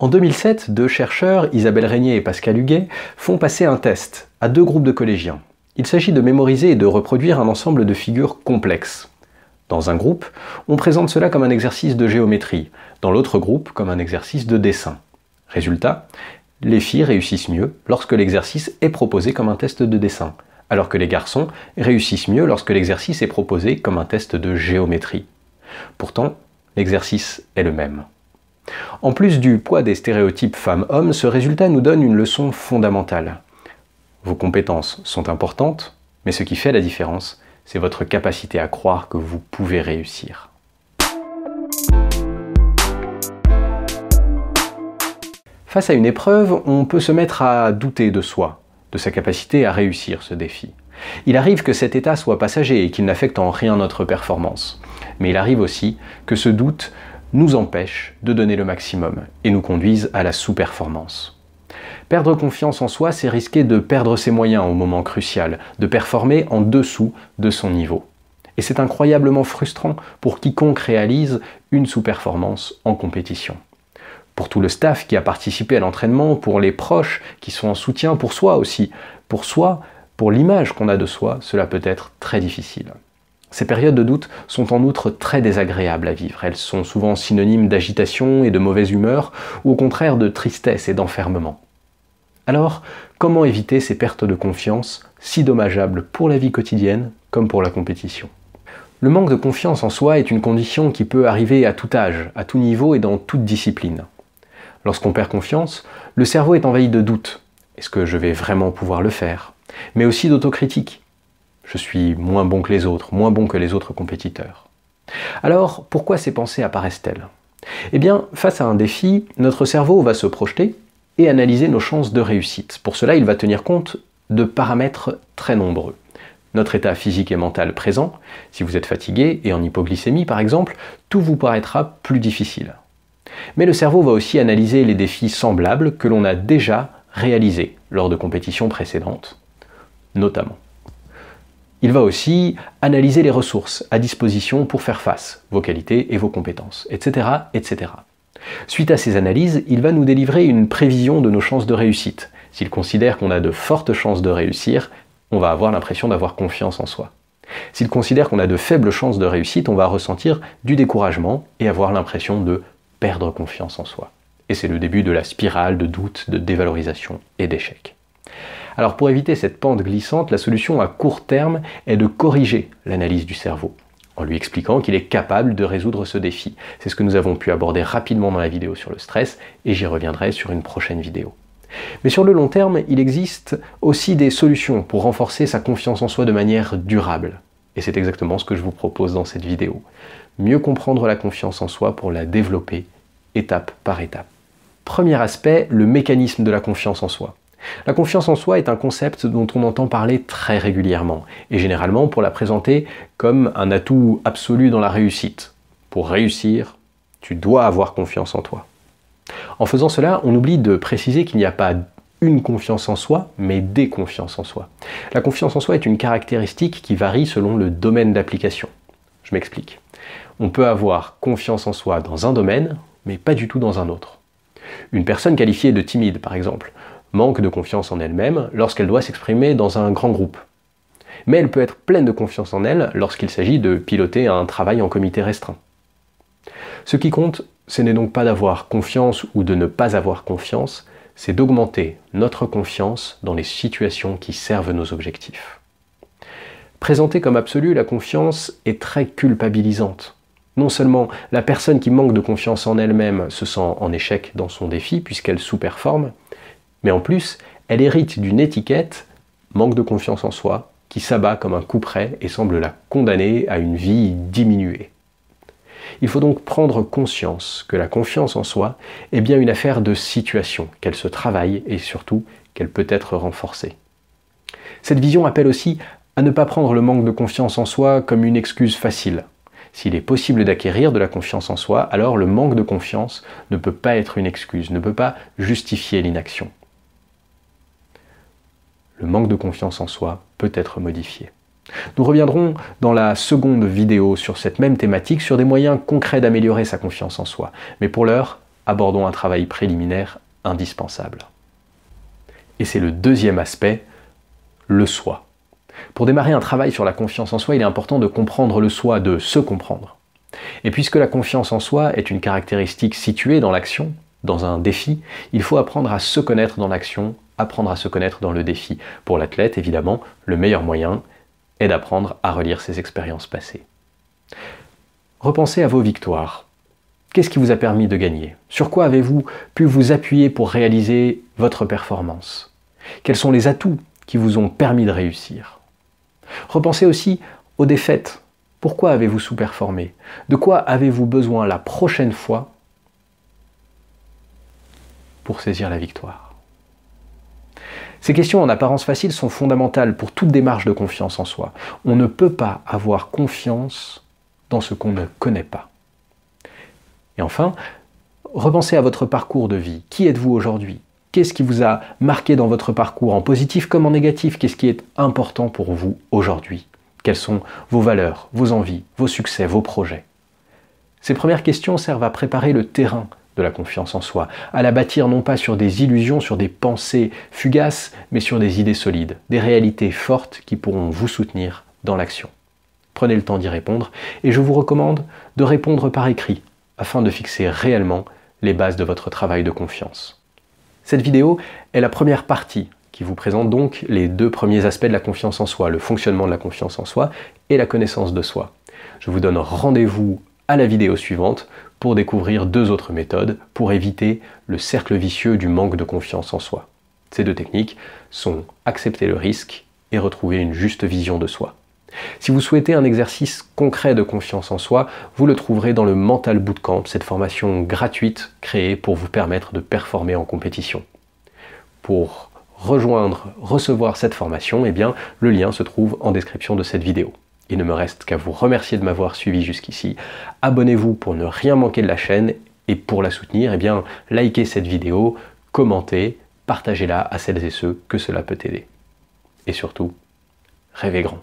En 2007, deux chercheurs, Isabelle Régnier et Pascal Huguet, font passer un test à deux groupes de collégiens. Il s'agit de mémoriser et de reproduire un ensemble de figures complexes. Dans un groupe, on présente cela comme un exercice de géométrie, dans l'autre groupe comme un exercice de dessin. Résultat, les filles réussissent mieux lorsque l'exercice est proposé comme un test de dessin, alors que les garçons réussissent mieux lorsque l'exercice est proposé comme un test de géométrie. Pourtant, l'exercice est le même. En plus du poids des stéréotypes femmes-hommes, ce résultat nous donne une leçon fondamentale. Vos compétences sont importantes, mais ce qui fait la différence, c'est votre capacité à croire que vous pouvez réussir. Face à une épreuve, on peut se mettre à douter de soi, de sa capacité à réussir ce défi. Il arrive que cet état soit passager et qu'il n'affecte en rien notre performance. Mais il arrive aussi que ce doute nous empêche de donner le maximum et nous conduise à la sous-performance. Perdre confiance en soi, c'est risquer de perdre ses moyens au moment crucial, de performer en dessous de son niveau. Et c'est incroyablement frustrant pour quiconque réalise une sous-performance en compétition. Pour tout le staff qui a participé à l'entraînement, pour les proches qui sont en soutien, pour soi aussi. Pour soi, pour l'image qu'on a de soi, cela peut être très difficile. Ces périodes de doute sont en outre très désagréables à vivre. Elles sont souvent synonymes d'agitation et de mauvaise humeur, ou au contraire de tristesse et d'enfermement. Alors, comment éviter ces pertes de confiance, si dommageables pour la vie quotidienne comme pour la compétition? Le manque de confiance en soi est une condition qui peut arriver à tout âge, à tout niveau et dans toute discipline. Lorsqu'on perd confiance, le cerveau est envahi de doutes. Est-ce que je vais vraiment pouvoir le faire? Mais aussi d'autocritique. Je suis moins bon que les autres, moins bon que les autres compétiteurs. Alors, pourquoi ces pensées apparaissent-elles? Eh bien, face à un défi, notre cerveau va se projeter et analyser nos chances de réussite. Pour cela, il va tenir compte de paramètres très nombreux. Notre état physique et mental présent, si vous êtes fatigué et en hypoglycémie par exemple, tout vous paraîtra plus difficile. Mais le cerveau va aussi analyser les défis semblables que l'on a déjà réalisés lors de compétitions précédentes, notamment. Il va aussi analyser les ressources à disposition pour faire face, vos qualités et vos compétences, etc., etc. Suite à ces analyses, il va nous délivrer une prévision de nos chances de réussite. S'il considère qu'on a de fortes chances de réussir, on va avoir l'impression d'avoir confiance en soi. S'il considère qu'on a de faibles chances de réussite, on va ressentir du découragement et avoir l'impression de perdre confiance en soi. Et c'est le début de la spirale de doute, de dévalorisation et d'échec. Alors pour éviter cette pente glissante, la solution à court terme est de corriger l'analyse du cerveau, en lui expliquant qu'il est capable de résoudre ce défi. C'est ce que nous avons pu aborder rapidement dans la vidéo sur le stress, et j'y reviendrai sur une prochaine vidéo. Mais sur le long terme, il existe aussi des solutions pour renforcer sa confiance en soi de manière durable. Et c'est exactement ce que je vous propose dans cette vidéo. Mieux comprendre la confiance en soi pour la développer étape par étape. Premier aspect, le mécanisme de la confiance en soi. La confiance en soi est un concept dont on entend parler très régulièrement, et généralement pour la présenter comme un atout absolu dans la réussite. Pour réussir, tu dois avoir confiance en toi. En faisant cela, on oublie de préciser qu'il n'y a pas une confiance en soi, mais des confiances en soi. La confiance en soi est une caractéristique qui varie selon le domaine d'application. Je m'explique. On peut avoir confiance en soi dans un domaine, mais pas du tout dans un autre. Une personne qualifiée de timide, par exemple, manque de confiance en elle-même lorsqu'elle doit s'exprimer dans un grand groupe. Mais elle peut être pleine de confiance en elle lorsqu'il s'agit de piloter un travail en comité restreint. Ce qui compte, ce n'est donc pas d'avoir confiance ou de ne pas avoir confiance, c'est d'augmenter notre confiance dans les situations qui servent nos objectifs. Présentée comme absolue, la confiance est très culpabilisante. Non seulement la personne qui manque de confiance en elle-même se sent en échec dans son défi puisqu'elle sous-performe, mais en plus, elle hérite d'une étiquette, manque de confiance en soi, qui s'abat comme un couperet et semble la condamner à une vie diminuée. Il faut donc prendre conscience que la confiance en soi est bien une affaire de situation, qu'elle se travaille et surtout qu'elle peut être renforcée. Cette vision appelle aussi à ne pas prendre le manque de confiance en soi comme une excuse facile. S'il est possible d'acquérir de la confiance en soi, alors le manque de confiance ne peut pas être une excuse, ne peut pas justifier l'inaction. Le manque de confiance en soi peut être modifié. Nous reviendrons dans la seconde vidéo sur cette même thématique, sur des moyens concrets d'améliorer sa confiance en soi. Mais pour l'heure, abordons un travail préliminaire indispensable. Et c'est le deuxième aspect, le soi. Pour démarrer un travail sur la confiance en soi, il est important de comprendre le soi, de se comprendre. Et puisque la confiance en soi est une caractéristique située dans l'action, dans un défi, il faut apprendre à se connaître dans l'action, apprendre à se connaître dans le défi. Pour l'athlète, évidemment, le meilleur moyen est d'apprendre à relire ses expériences passées. Repensez à vos victoires. Qu'est-ce qui vous a permis de gagner? Sur quoi avez-vous pu vous appuyer pour réaliser votre performance? Quels sont les atouts qui vous ont permis de réussir? Repensez aussi aux défaites. Pourquoi avez-vous sous-performé? De quoi avez-vous besoin la prochaine fois pour saisir la victoire? Ces questions en apparence faciles sont fondamentales pour toute démarche de confiance en soi. On ne peut pas avoir confiance dans ce qu'on ne connaît pas. Et enfin, repensez à votre parcours de vie. Qui êtes-vous aujourd'hui? Qu'est-ce qui vous a marqué dans votre parcours, en positif comme en négatif? Qu'est-ce qui est important pour vous aujourd'hui? Quelles sont vos valeurs, vos envies, vos succès, vos projets? Ces premières questions servent à préparer le terrain de la confiance en soi, à la bâtir non pas sur des illusions, sur des pensées fugaces, mais sur des idées solides, des réalités fortes qui pourront vous soutenir dans l'action. Prenez le temps d'y répondre et je vous recommande de répondre par écrit afin de fixer réellement les bases de votre travail de confiance. Cette vidéo est la première partie qui vous présente donc les deux premiers aspects de la confiance en soi, le fonctionnement de la confiance en soi et la connaissance de soi. Je vous donne rendez-vous à la vidéo suivante pour découvrir deux autres méthodes pour éviter le cercle vicieux du manque de confiance en soi. Ces deux techniques sont accepter le risque et retrouver une juste vision de soi. Si vous souhaitez un exercice concret de confiance en soi, vous le trouverez dans le Mental Bootcamp, cette formation gratuite créée pour vous permettre de performer en compétition. Pour recevoir cette formation, eh bien, le lien se trouve en description de cette vidéo. Il ne me reste qu'à vous remercier de m'avoir suivi jusqu'ici. Abonnez-vous pour ne rien manquer de la chaîne et pour la soutenir, eh bien, likez cette vidéo, commentez, partagez-la à celles et ceux que cela peut aider. Et surtout, rêvez grand.